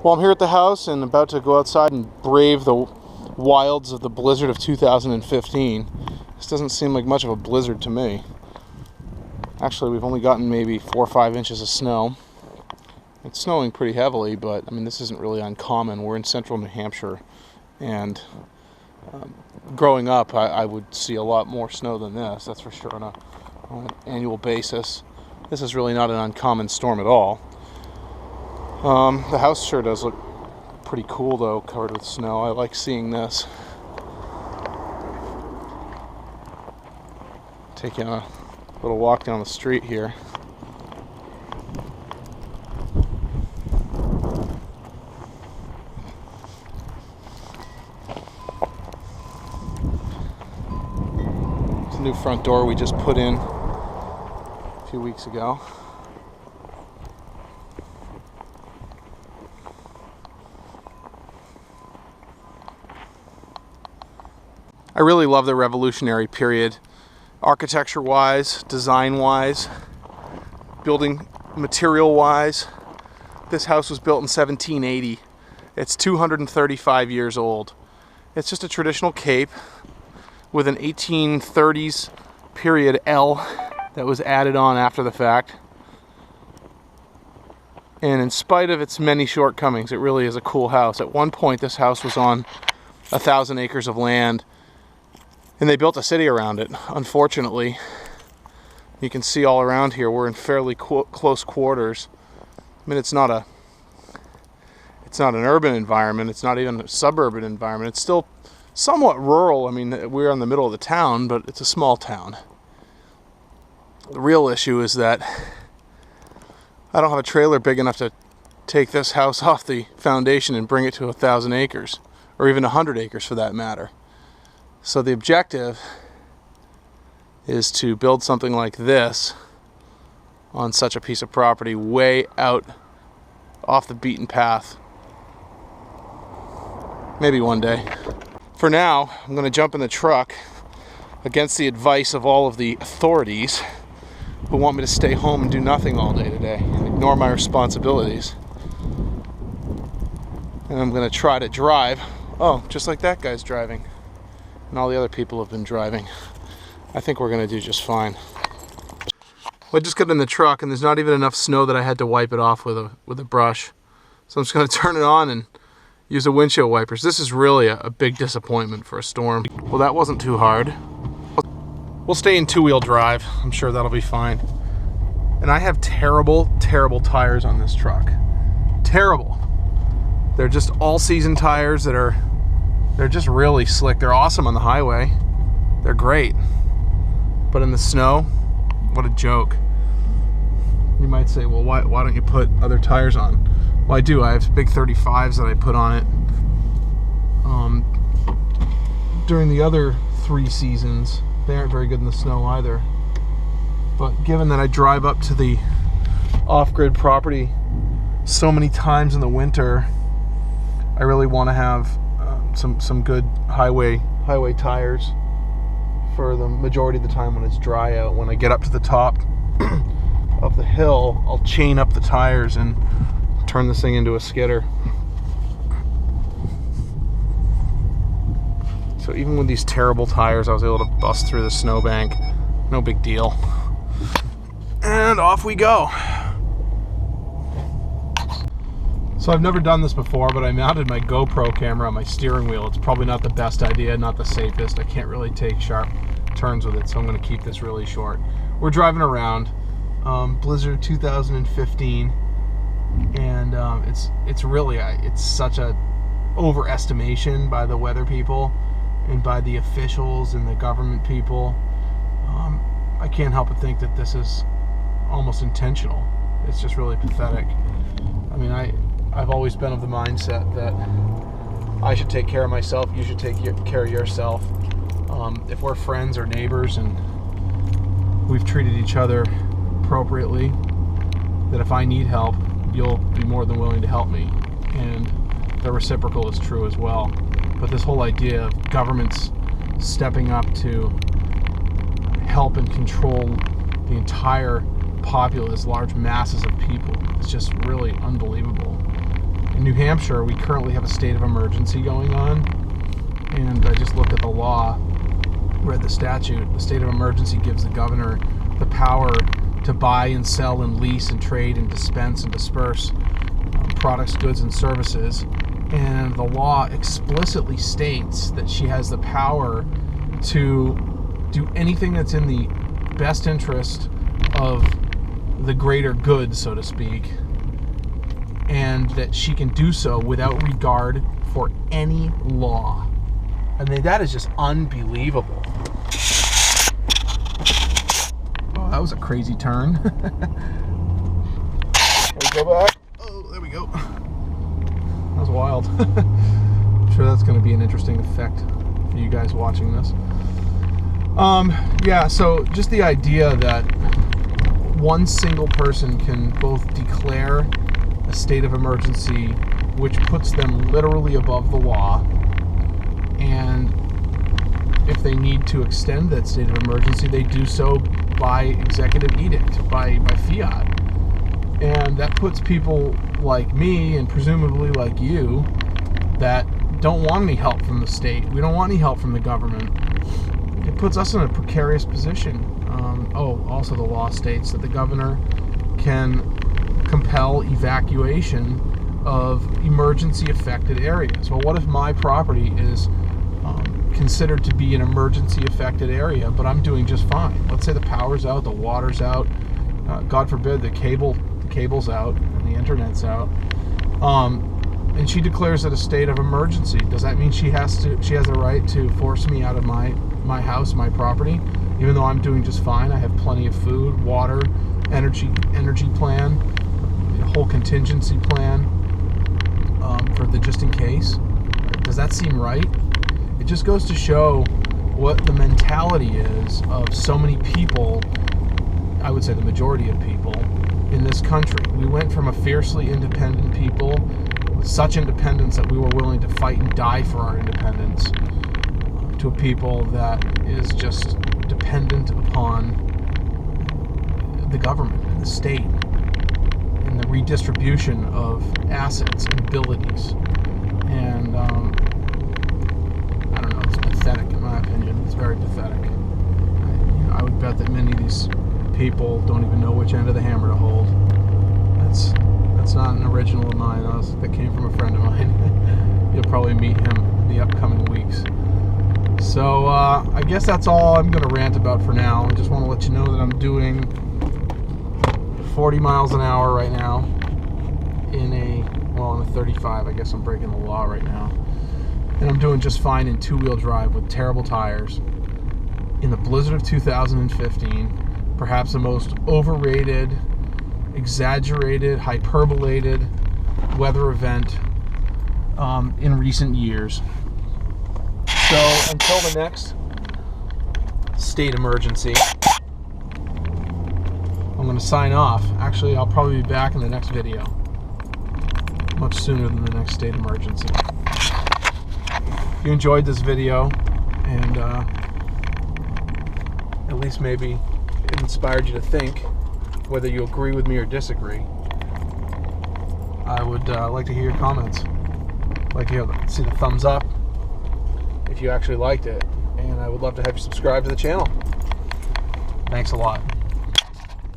Well, I'm here at the house and about to go outside and brave the wilds of the blizzard of 2015. This doesn't seem like much of a blizzard to me. Actually, we've only gotten maybe 4 or 5 inches of snow. It's snowing pretty heavily, but I mean, this isn't really uncommon. We're in central New Hampshire, and growing up, I would see a lot more snow than this, that's for sure, on an annual basis. This is really not an uncommon storm at all. The house sure does look pretty cool though, covered with snow. I like seeing this. Taking a little walk down the street here. It's a new front door we just put in a few weeks ago. I really love the Revolutionary period, architecture-wise, design-wise, building material-wise. This house was built in 1780. It's 235 years old. It's just a traditional cape with an 1830s period L that was added on after the fact. And in spite of its many shortcomings, it really is a cool house. At one point, this house was on 1,000 acres of land, and they built a city around it. Unfortunately, you can see all around here we're in fairly close quarters. I mean, it's not an urban environment. It's not even a suburban environment. It's still somewhat rural. I mean, we're in the middle of the town, but it's a small town. The real issue is that I don't have a trailer big enough to take this house off the foundation and bring it to 1,000 acres, or even 100 acres for that matter. So the objective is to build something like this on such a piece of property way out off the beaten path. Maybe one day. For now, I'm going to jump in the truck against the advice of all of the authorities who want me to stay home and do nothing all day today and ignore my responsibilities. And I'm going to try to drive, just like that guy's driving. And all the other people have been driving. I think we're going to do just fine. Well, I just got in the truck and there's not even enough snow that I had to wipe it off with a brush. So I'm just going to turn it on and use the windshield wipers. This is really a big disappointment for a storm. Well, that wasn't too hard. We'll stay in two-wheel drive. I'm sure that'll be fine. And I have terrible, terrible tires on this truck. Terrible. They're just all-season tires that they're just really slick. They're awesome on the highway. They're great. But in the snow, what a joke. You might say, well, why don't you put other tires on? Well, I do. I have big 35s that I put on it. During the other 3 seasons, they aren't very good in the snow either. But given that I drive up to the off-grid property so many times in the winter, I really want to have some good highway tires for the majority of the time when it's dry out. When I get up to the top of the hill, I'll chain up the tires and turn this thing into a skidder. So even with these terrible tires, I was able to bust through the snowbank. No big deal. And off we go. So I've never done this before, but I mounted my GoPro camera on my steering wheel. It's probably not the best idea, not the safest. I can't really take sharp turns with it, so I'm going to keep this really short. We're driving around, blizzard 2015, and it's such a overestimation by the weather people and by the officials and the government people. I can't help but think that this is almost intentional. It's just really pathetic. I mean, I've always been of the mindset that I should take care of myself, you should take care of yourself. If we're friends or neighbors and we've treated each other appropriately, that if I need help, you'll be more than willing to help me. And the reciprocal is true as well. But this whole idea of governments stepping up to help and control the entire populace, large masses of people, it's just really unbelievable. In New Hampshire, we currently have a state of emergency going on, and I just looked at the law, read the statute. The state of emergency gives the governor the power to buy and sell and lease and trade and dispense and disperse products, goods, and services. And the law explicitly states that she has the power to do anything that's in the best interest of the greater good, so to speak, and that she can do so without regard for any law. I mean, that is just unbelievable. Oh, that was a crazy turn. Can we go back? Oh, there we go. That was wild. I'm sure that's going to be an interesting effect for you guys watching this. Yeah, so just the idea that one single person can both declare a state of emergency, which puts them literally above the law, and if they need to extend that state of emergency, they do so by executive edict, by fiat. And that puts people like me, and presumably like you, that don't want any help from the state. We don't want any help from the government. It puts us in a precarious position. Also the law states that the governor can compel evacuation of emergency affected areas. Well, what if my property is considered to be an emergency affected area, but I'm doing just fine? Let's say the power's out, the water's out, God forbid the cable's out and the internet's out, and she declares it a state of emergency. Does that mean she has a right to force me out of my house, my property, even though I'm doing just fine? I have plenty of food, water, energy plan, a whole contingency plan for the just in case. Does that seem right? It just goes to show what the mentality is of so many people. I would say the majority of people in this country. We went from a fiercely independent people with such independence that we were willing to fight and die for our independence, to a people that is just dependent upon the government and the state and the redistribution of assets and abilities. And I don't know, it's pathetic in my opinion. It's very pathetic. I would bet that many of these people don't even know which end of the hammer to hold. That's not an original of mine. That came from a friend of mine. You'll probably meet him in the upcoming weeks. So I guess that's all I'm going to rant about for now. I just want to let you know that I'm doing 40 miles an hour right now in a 35. I guess I'm breaking the law right now. And I'm doing just fine in two-wheel drive with terrible tires in the blizzard of 2015. Perhaps the most overrated, exaggerated, hyperbolated weather event in recent years. So until the next state emergency, I'm going to sign off. Actually, I'll probably be back in the next video much sooner than the next state emergency. If you enjoyed this video and at least maybe it inspired you to think, whether you agree with me or disagree, I would like to hear your comments. I'd like to see the thumbs up if you actually liked it, and I would love to have you subscribe to the channel. Thanks a lot.